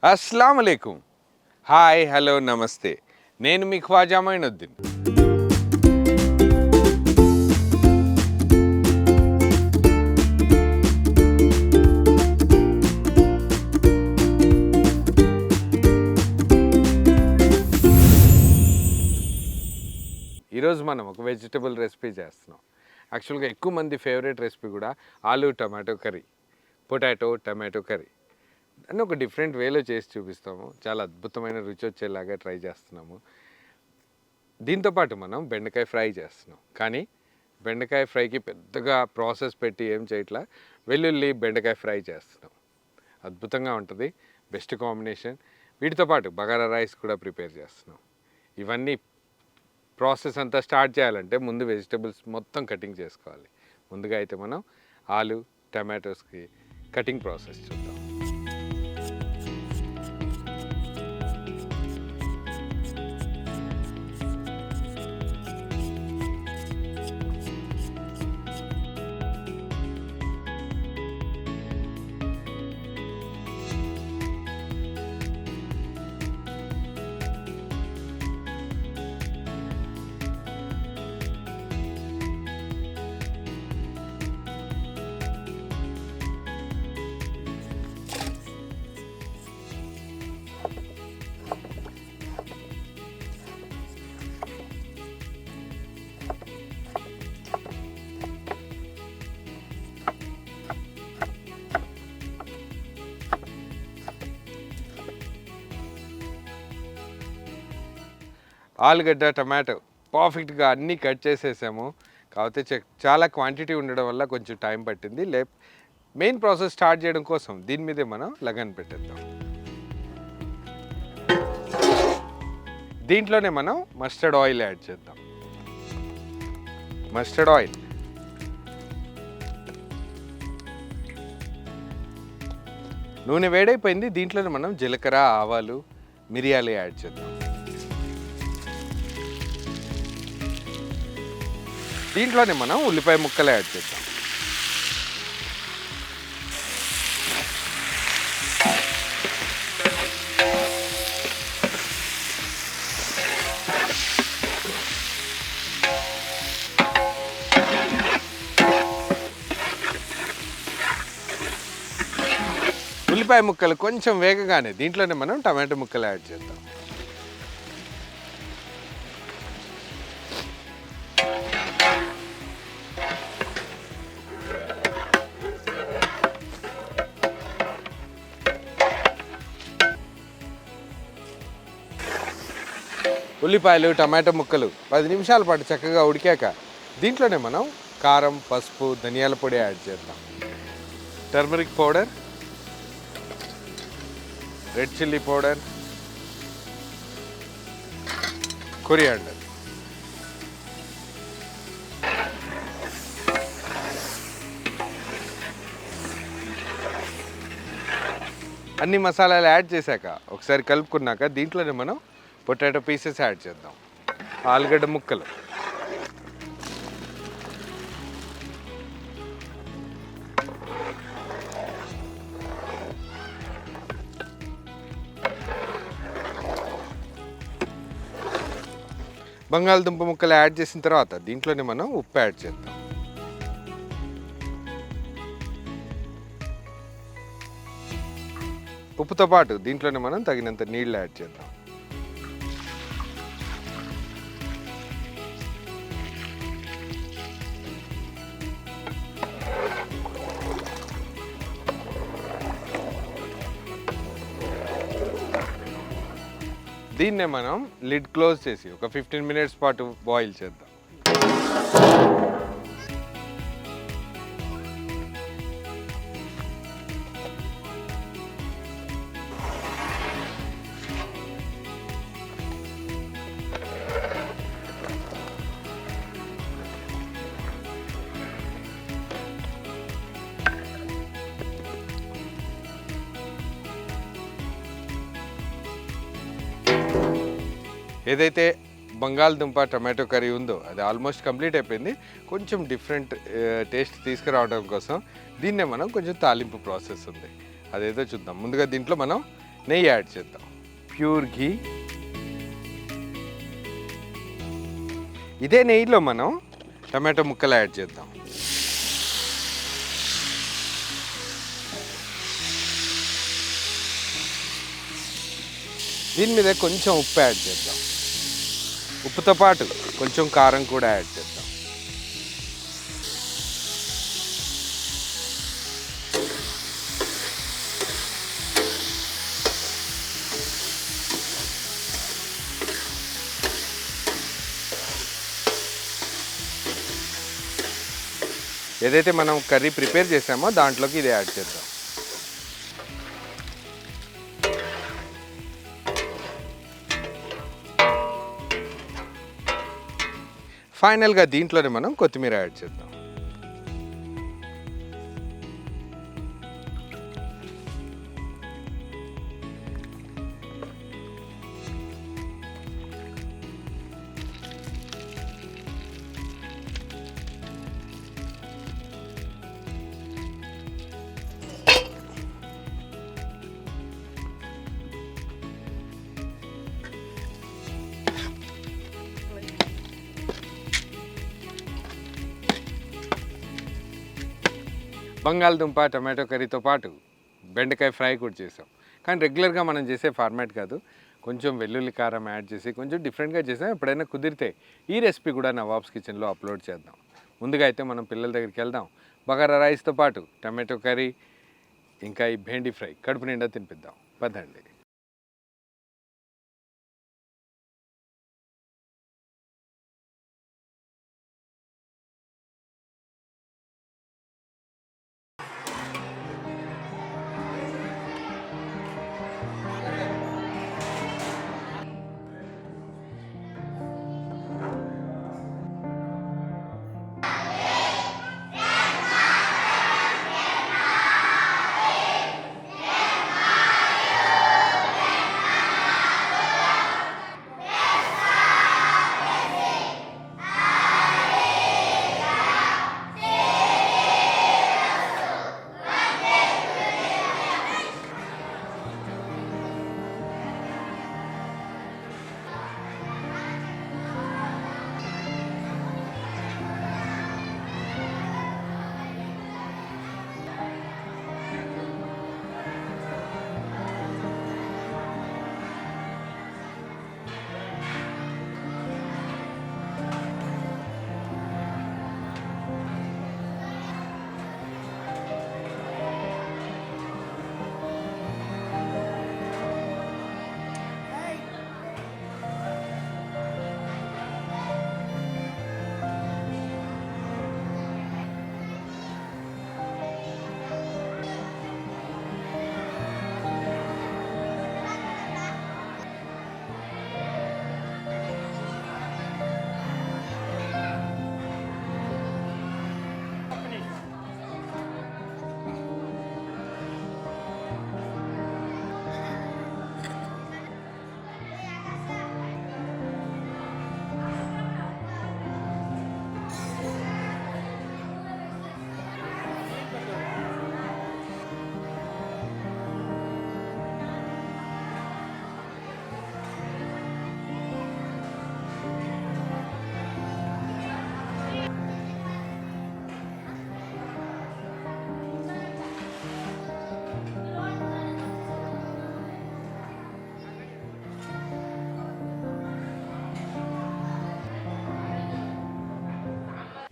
అస్సలాము అలైకుం. Hi, hello, నమస్తే. నేను మీ ఖ్వాజా మొయినుద్దీన్. ఈరోజు మనం ఒక వెజిటబుల్ రెసిపీ చేస్తున్నాం. యాక్చువల్గా ఎక్కువ మంది ఫేవరెట్ రెసిపీ కూడా aloo tomato curry, potato tomato curry అని ఒక డిఫరెంట్ వేలో చేసి చూపిస్తాము. చాలా అద్భుతమైన రుచి వచ్చేలాగా ట్రై చేస్తున్నాము. దీంతోపాటు మనం బెండకాయ ఫ్రై చేస్తున్నాం. కానీ బెండకాయ ఫ్రైకి పెద్దగా ప్రాసెస్ పెట్టి ఏం చేయట్లా, వెల్లుల్లి బెండకాయ ఫ్రై చేస్తున్నాం. అద్భుతంగా ఉంటుంది, బెస్ట్ కాంబినేషన్. వీటితో పాటు బగారా రైస్ కూడా ప్రిపేర్ చేస్తున్నాం. ఇవన్నీ ప్రాసెస్ అంతా స్టార్ట్ చేయాలంటే ముందు వెజిటబుల్స్ మొత్తం కటింగ్ చేసుకోవాలి. ముందుగా అయితే మనం ఆలు టమాటోస్కి కటింగ్ ప్రాసెస్ చూద్దాం. ఆలుగడ్డ టమాటో పర్ఫెక్ట్గా అన్నీ కట్ చేసేసాము. కాకపోతే చాలా క్వాంటిటీ ఉండడం వల్ల కొంచెం టైం పట్టింది. మెయిన్ ప్రాసెస్ స్టార్ట్ చేయడం కోసం దీని మీదే మనం లగన్ పెట్టేద్దాం. దీంట్లోనే మనం మస్టర్డ్ ఆయిల్ యాడ్ చేద్దాం. మస్టర్డ్ ఆయిల్, నూనె వేడైపోయింది. దీంట్లోనే మనం జీలకర్ర, ఆవాలు, మిరియాలు యాడ్ చేద్దాం. దీంట్లోనే మనం ఉల్లిపాయ ముక్కలు యాడ్ చేద్దాం. ఉల్లిపాయ ముక్కలు కొంచెం వేగగానే దీంట్లోనే మనం టమాటో ముక్కలు యాడ్ చేద్దాం. ఉల్లిపాయలు టమాటో ముక్కలు 10 నిమిషాల పాటు చక్కగా ఉడికాక దీంట్లోనే మనం కారం, పసుపు, ధనియాల పొడి యాడ్ చేద్దాం. Turmeric powder, red chilli powder, coriander. అన్ని మసాలాలు యాడ్ చేశాక ఒకసారి కలుపుకున్నాక దీంట్లోనే మనం పొటాటో పీసెస్ యాడ్ చేద్దాం. ఆలుగడ్డ ముక్కలు, బంగాళదుంప ముక్కలు యాడ్ చేసిన తర్వాత దీంట్లోనే మనం ఉప్పు యాడ్ చేద్దాం. ఉప్పుతో పాటు దీంట్లోనే మనం తగినంత నీళ్ళు యాడ్ చేద్దాం. దీన్నే మనం లిడ్ క్లోజ్ చేసి ఒక 15 మినిట్స్ పాటు బాయిల్ చేద్దాం. ఏదైతే బంగాళదుంప టమాటో కర్రీ ఉందో అది ఆల్మోస్ట్ కంప్లీట్ అయిపోయింది. కొంచెం డిఫరెంట్ టేస్ట్ తీసుకురావడం కోసం దీన్నే మనం కొంచెం తాలింపు ప్రాసెస్ ఉంది, అదేదో చూద్దాం. ముందుగా దీంట్లో మనం నెయ్యి యాడ్ చేద్దాం, ప్యూర్ ఘీ. ఇదే నెయ్యిలో మనం టమాటో ముక్కలు యాడ్ చేద్దాం. దీని మీద కొంచెం ఉప్పు యాడ్ చేద్దాం. ఉప్పుతో పాటు కొంచెం కారం కూడా యాడ్ చేద్దాం. ఏదైతే మనం కర్రీ ప్రిపేర్ చేసామో దాంట్లోకి ఇది యాడ్ చేద్దాం. ఫైనల్గా దీంట్లోనే మనం కొత్తిమీర యాడ్ చేద్దాం. బంగాళదుంప టమాటో కర్రీతో పాటు బెండకాయ ఫ్రై కూడా చేసాం. కానీ రెగ్యులర్గా మనం చేసే ఫార్మాట్ కాదు, కొంచెం వెల్లుల్లి కారం యాడ్ చేసి కొంచెం డిఫరెంట్గా చేసాం. ఎప్పుడైనా కుదిరితే ఈ రెసిపీ కూడా నవాబ్స్ కిచెన్లో అప్లోడ్ చేద్దాం. ముందుగా అయితే మనం పిల్లల దగ్గరికి వెళ్దాం. బగారా రైస్తో పాటు టమాటో కర్రీ ఇంకా ఈ భేండి ఫ్రై కడుపు నిండా తినిపిద్దాం. పదండి.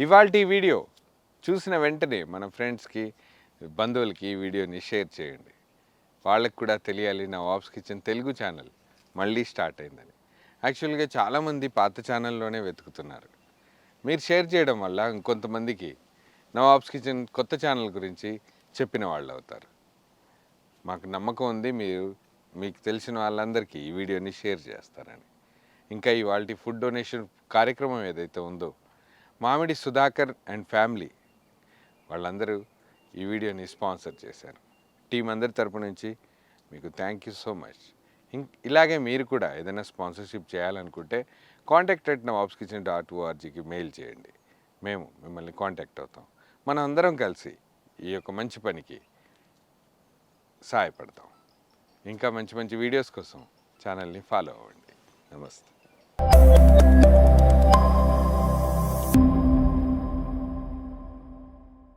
ఇవాల్టి వీడియో చూసిన వెంటనే మన ఫ్రెండ్స్కి బంధువులకి ఈ వీడియోని షేర్ చేయండి. వాళ్ళకి కూడా తెలియాలి నవాబ్స్ కిచెన్ తెలుగు ఛానల్ మళ్ళీ స్టార్ట్ అయిందని. యాక్చువల్గా చాలామంది పాత ఛానల్లోనే వెతుకుతున్నారు. మీరు షేర్ చేయడం వల్ల ఇంకొంతమందికి నవాబ్స్ కిచెన్ కొత్త ఛానల్ గురించి చెప్పిన వాళ్ళు అవుతారు. మాకు నమ్మకం ఉంది మీకు తెలిసిన వాళ్ళందరికీ ఈ వీడియోని షేర్ చేస్తారని. ఇంకా ఇవాల్టి ఫుడ్ డొనేషన్ కార్యక్రమం ఏదైతే ఉందో మామిడి సుధాకర్ అండ్ ఫ్యామిలీ వాళ్ళందరూ ఈ వీడియోని స్పాన్సర్ చేశారు. టీం అందరి తరపు నుంచి మీకు థ్యాంక్ యూ సో మచ్. ఇలాగే మీరు కూడా ఏదైనా స్పాన్సర్షిప్ చేయాలనుకుంటే contact@nawabskitchen.orgకి మెయిల్ చేయండి. మేము మిమ్మల్ని కాంటాక్ట్ అవుతాం. మనం అందరం కలిసి ఈ యొక్క మంచి పనికి సహాయపడతాం. ఇంకా మంచి మంచి వీడియోస్ కోసం ఛానల్ని ఫాలో అవ్వండి. నమస్తే.